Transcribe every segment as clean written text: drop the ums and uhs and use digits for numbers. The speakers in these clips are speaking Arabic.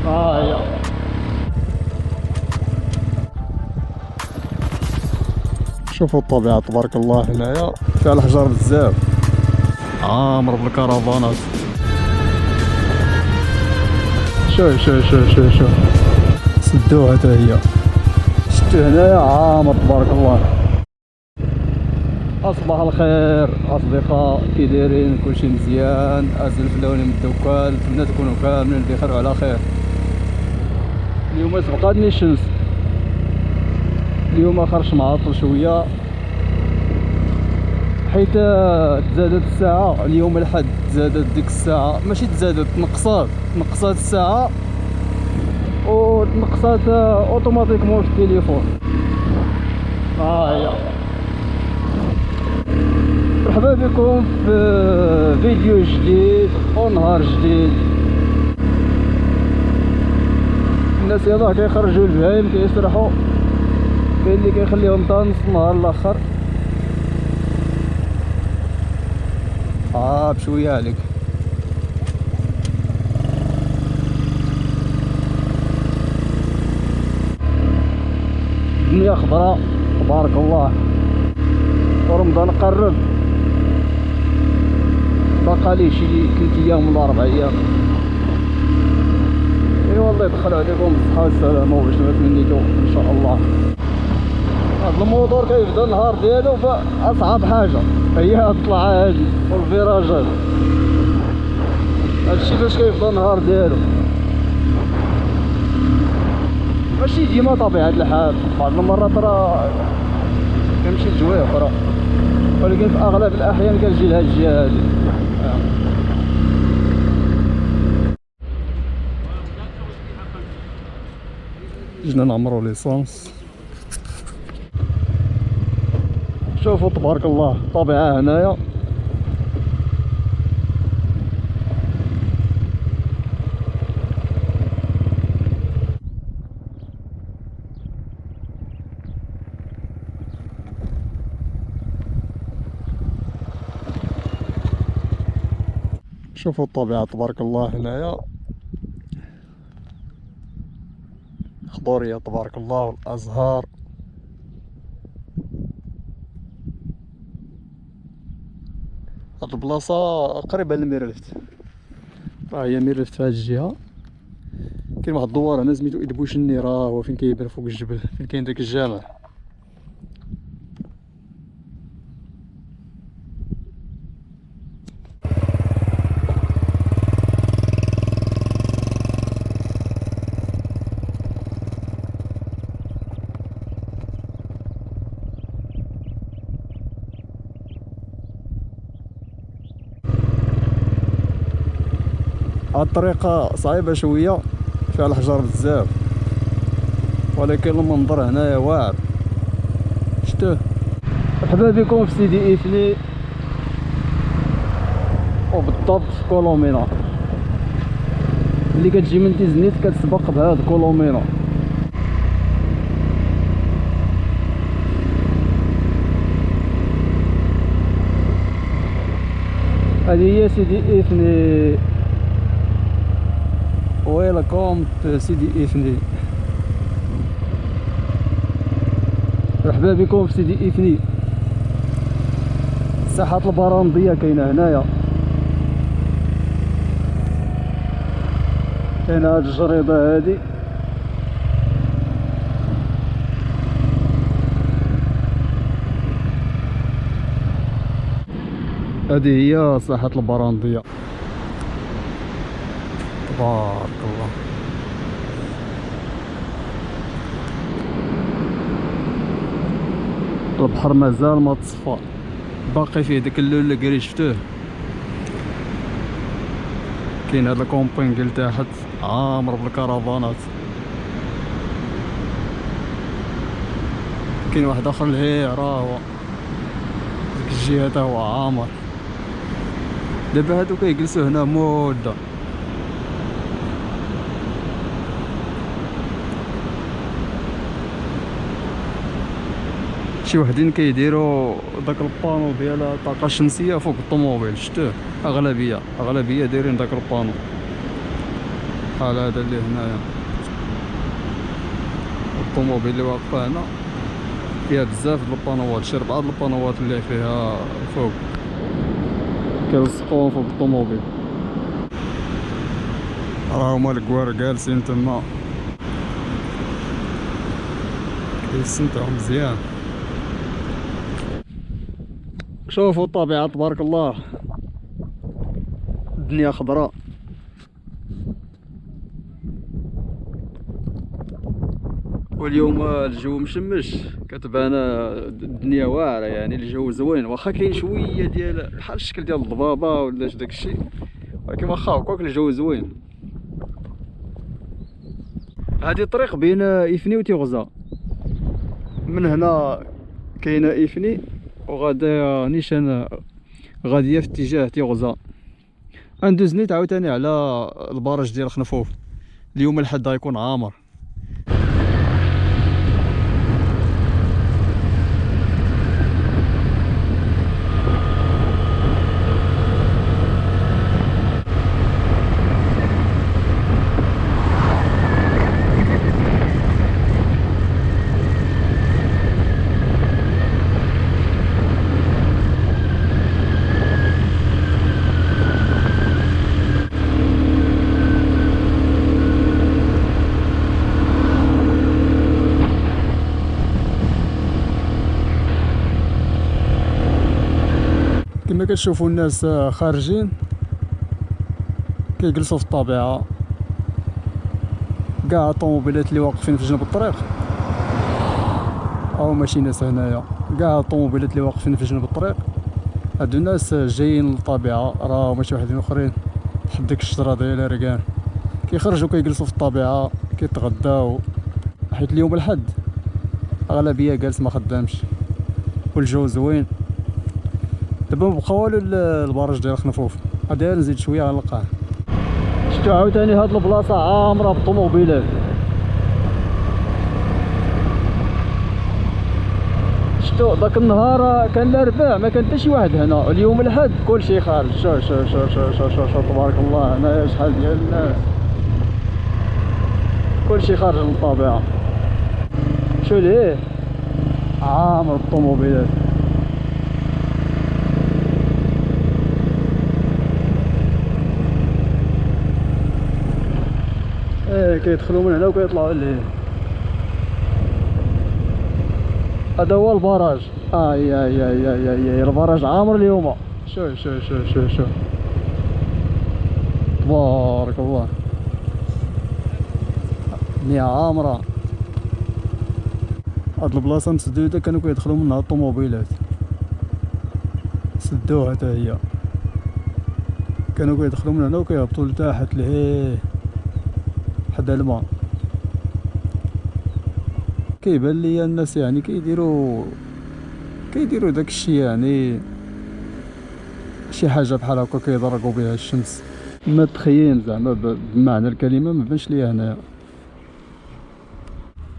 هي شوفوا الطبيعة تبارك الله هنايا، فيها الحجر بزاف، عامر بالكرفانات. شوف سدوها حتى هي، شتو هنايا عامر تبارك الله. اصبح الخير اصدقاء، كي دايرين؟ كلشي مزيان؟ ازل فلاوني من الدوكال، نتمنى تكونوا كاملين بخير وعلى خير. اليوم سبقاتني الشمس، اليوم خرج معطل شويه حيت تزادت الساعه. اليوم الحد تزادت ديك الساعه، ماشي تزادت، نقصات الساعه ونقصات اوتوماتيكمون في التليفون. هي مرحبا بكم في فيديو جديد ونهار جديد. الناس يلاه كيخرجوا البهايم كيسرحوا، كاين اللي كيخليهم تا نص النهار الاخر. بشويه عليك. الدنيا خضراء تبارك الله، ورمضان قرب، بقى ليه شي 3 ايام ولا 4 ايام. اي والله يدخل عليكم بالصحة والسلامة وباش ما تمنيتو ان شاء الله. هاد الموتور كيبدا النهار ديالو فاصعب حاجة هي الطلعة هادي والفيراجات، هادشي باش كيبدا النهار ديالو. ماشي ديما طبيعة الحال، بعض المرات راه كنمشي لجوايه اخرى، ولكن في اغلب الاحيان كنجي لهاد الجهة هادي. جينا نعمرو ليسونس. شوفوا تبارك الله الطبيعة هنايا، شوفوا الطبيعة تبارك الله هنايا، خضورية تبارك الله والازهار. هاد البلاصة قريبة لميرلفت، راه هي ميرلفت في هاد الجهة. كاين واحد الدوار هنا سميتو ادبوش النير، هو فين كيبان فوق الجبل، فين كاين داك الجامع. هاد الطريقة صعيبة شوية، فيها الحجر بزاف، ولكن المنظر هنايا واعر. شتوه. مرحبا بكم في سيدي إفني، وبالضبط في كولومينا. اللي كتجي من تيزنيت كتسبق بهاد كولومينا. هذه هي سيدي إفني. ويلكم في سيدي إفني. مرحبا بكم في سيدي إفني. ساحة البرامضية كاينة هنايا، كاينة هاد الجريدة هادي. هذه هي ساحة البرامضية تبارك الله. البحر مازال ما تصفى، باقي فيه داك اللون الكري شفتوه. كاين هاد الكومبينغ لتحت عامر بالكرفانات، كاين واحد اخر لهيه راه هو ديك الجهه تا هو عامر. دابا هادو كيجلسوا هنا مده. شي وحدين كيديروا داك البانو ديال الطاقه الشمسيه فوق الطوموبيل، شفتوه؟ اغلبيه دايرين داك البانو. بحال هذا اللي هنايا، الطوموبيل اللي واقفه هنا فيها بزاف د البانوات، شي 4 د البانوات اللي فيها فوق كيلصقوهم فوق الطوموبيل. راه هما الكوار جالسين تما كيستمتعو مزيان. شوفوا الطبيعة تبارك الله، الدنيا خضراء، واليوم الجو مشمش، كتبان الدنيا واعرة، يعني الجو زوين، واخا كاين شوية ديال بحال الشكل ديال الضبابة ولا داكشي، ولكن واخا هكاك الجو زوين. هادي الطريق بين إفني و تيغزا، من هنا كاينه إفني وغادا نيشان غاديه في اتجاه تيغزا. غندوز نيت عاوتاني على البراج ديال خنفوف. اليوم الحد غيكون عامر. كما كتشوفوا الناس خارجين كيجلسوا في الطبيعه، كاع الطوموبيلات اللي واقفين في جنب الطريق او ماشي ناس هنايا، كاع الطوموبيلات اللي واقفين في جنب الطريق هادو الناس جايين للطبيعه، راه ماشي واحدين اخرين حد ديك الشجره ديال ركان، كيخرجوا كيجلسوا في الطبيعه كيتغداو، حيت اليوم الحد اغلبيه جالس ما خدامش والجو زوين. دابا مبقى والو البرج ديال خنفوف، غادي نزيد شويه غنلقاه. شفتو عاوتاني هاد البلاصه عامره بالطوموبيلات، شفتو داك النهار كان الاربعاء ما كان حتى شي واحد هنا، اليوم الحد كلشي خارج. شوف شوف شوف شوف شوف شوف شوف تبارك الله، هنايا شحال ديال الناس كلشي خارج للطبيعه. شو ليه عامر بالطوموبيلات. كيدخلوا من هنا وكيطلعوا لهيه. هذا هو البراج. يا البراج عامر اليوم. شوف شوف شوف شوف شوف تبارك الله، الدنيا عامرة. هاد البلاصة مسدودة كانوا كيدخلوا منها الطوموبيلات، سدوها حتى هي، كانوا كيدخلوا من هنا وكيهبطوا لتحت لهيه حدا الماء. كيبان ليا الناس يعني كيديروا داك الشيء، يعني شي حاجه بحال هكا كيضرقوا بها الشمس. ما تخيل زعما بمعنى الكلمه ما بانش ليا هنايا.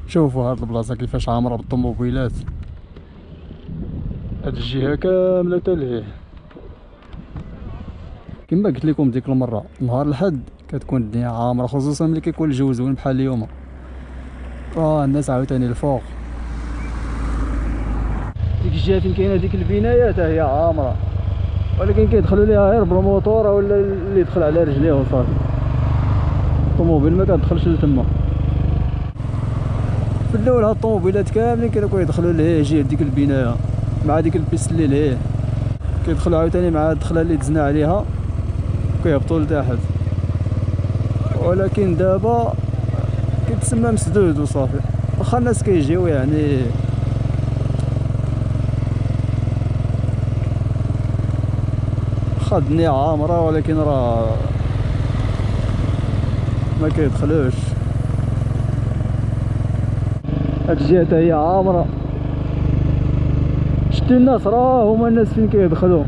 شوفوا هاد البلاصه كيفاش عامره بالطوموبيلات، هاد الجهه كامله حتى لهيه. كما قلت لكم ديك المره، نهار الحد كتكون الدنيا عامره، خصوصا ملي كيكون الجو زوين بحال اليوم. الناس عاوتاني الفوق ديك الجهه فين كاينه ديك البنايه حتى هي عامره، ولكن كيدخلوا ليها غير بالموطور ولا اللي يدخل على رجليه وصافي. الطوموبيل ما كتدخلش لتما. في الاول هاد الطوموبيلات كاملين كانوا كيدخلوا لهيه جهه ديك البنايه مع ديك البيست اللي لهيه، كيدخلوا عاوتاني مع الدخله اللي دزنا عليها كيهبطوا لتحت. ولكن دابا كيتسمى مسدود وصافي، واخا الناس كيجيو يعني واخا الدنيا عامره، ولكن راه ما كيدخلوش. هاد الجهه حتى هي عامره. شتي الناس راه هما الناس فين كيدخلوا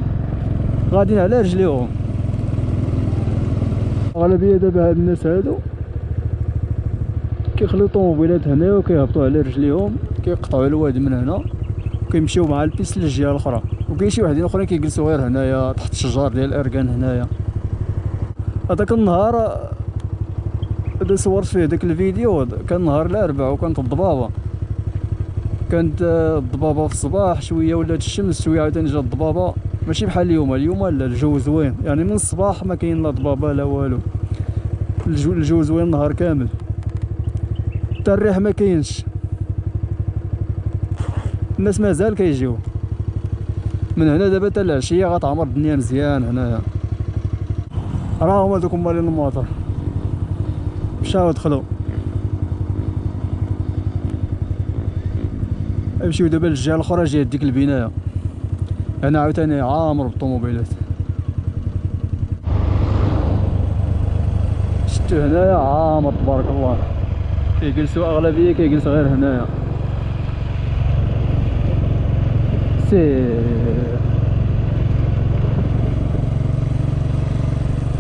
غاديين على رجليهم. اغلبيه دابا هاد الناس هادو كيخليو طوموبيلات هنا وكيهبطوا على رجليهم، كيقطعوا الواد من هنا وكيمشيو مع البيس للجهه الاخرى. وكاين شي وحدين اخرين كيجلسوا غير هنايا تحت الشجار ديال الاركان هنايا. هذاك النهار اللي صورت فيه داك الفيديو كان نهار الاربعاء وكانت الضبابه، كانت الضبابه في الصباح شويه ولات الشمس شويه عاوتاني جات الضبابه، ماشي بحال اليوم لا الجو زوين يعني من الصباح ما كاين لا ضبابه لا والو، الجو زوين النهار كامل حتى الريح ما كاينش، الناس مازال كيجيو من هنا دابا حتى العشيه غتعمر الدنيا مزيان هنايا. راه هما دوك مالين الموطر مشاو دخلوا، نمشيو دابا للجهه الاخرى جهه ديك البنايه، هنا عاوتاني عامر بالطوموبيلات، شتو هنايا عامر تبارك الله، كيجلسوا اغلبيه كيجلس غير هنايا. سير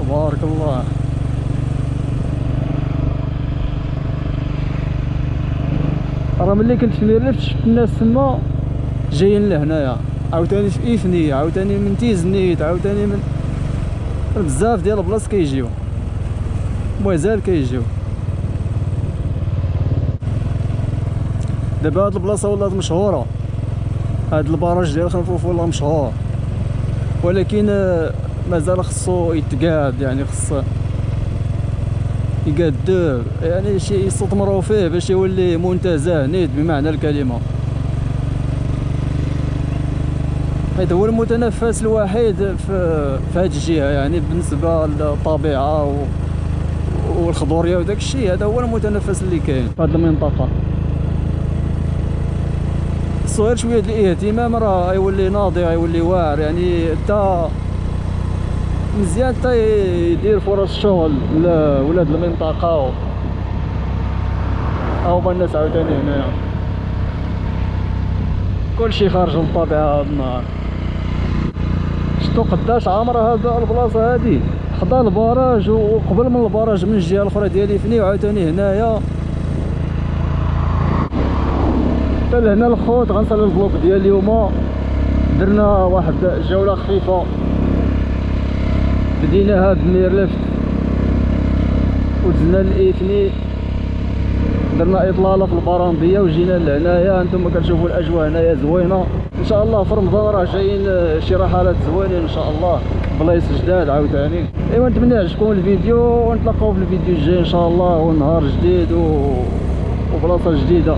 تبارك الله. راه ملي كنت في ميرلفت شفت الناس تما جايين لهنايا، عاوتاني في إفني، عاوتاني من تيزنيت، عاوتاني من بزاف ديال البلاص كيجيو، مازال كيجيو. دابا هاد البلاصه ولات مشهوره، هاد البراج ديال خنفوف ولا مشهور، ولكن مازال خصو يتقاد، يعني خص يقادوه، يعني شي يستثمروا فيه باش يولي منتزه نيت بمعنى الكلمه. هذا هو المتنفس الوحيد في هذه الجهه، يعني بالنسبه للطبيعه والخضوريه وداك الشيء، هذا هو المتنفس اللي كاين في هذه المنطقه. غير شويه الاهتمام راه يولي ناضي، يولي واعر، يعني حتى مزيان حتى يدير فرص شغل ولاد المنطقه هما الناس عاوتاني هنايا، كلشي خارج للطبيعه هاد النهار. شتو قداش عامره هاد البلاصه هادي، خدا البراج وقبل من البراج من الجهه الاخرى ديال إفني، وعاوتاني هنايا حتى لهنا الخوت. غنصلي الفلوق ديال اليوم، درنا واحد جوله خفيفه، بديناها بميرلفت ودزنا لإفني، درنا اطلاله في البرانديه وجينا لهنايا. انتم كتشوفوا الاجواء هنايا زوينه، ان شاء الله في رمضان راه جايين شي رحلات زوينين ان شاء الله، بلايص جداد عاوتاني. ايوا نتمنى يعجبكم الفيديو، ونتلاقاو في الفيديو الجاي ان شاء الله، ونهار جديد وبلاصه جديده.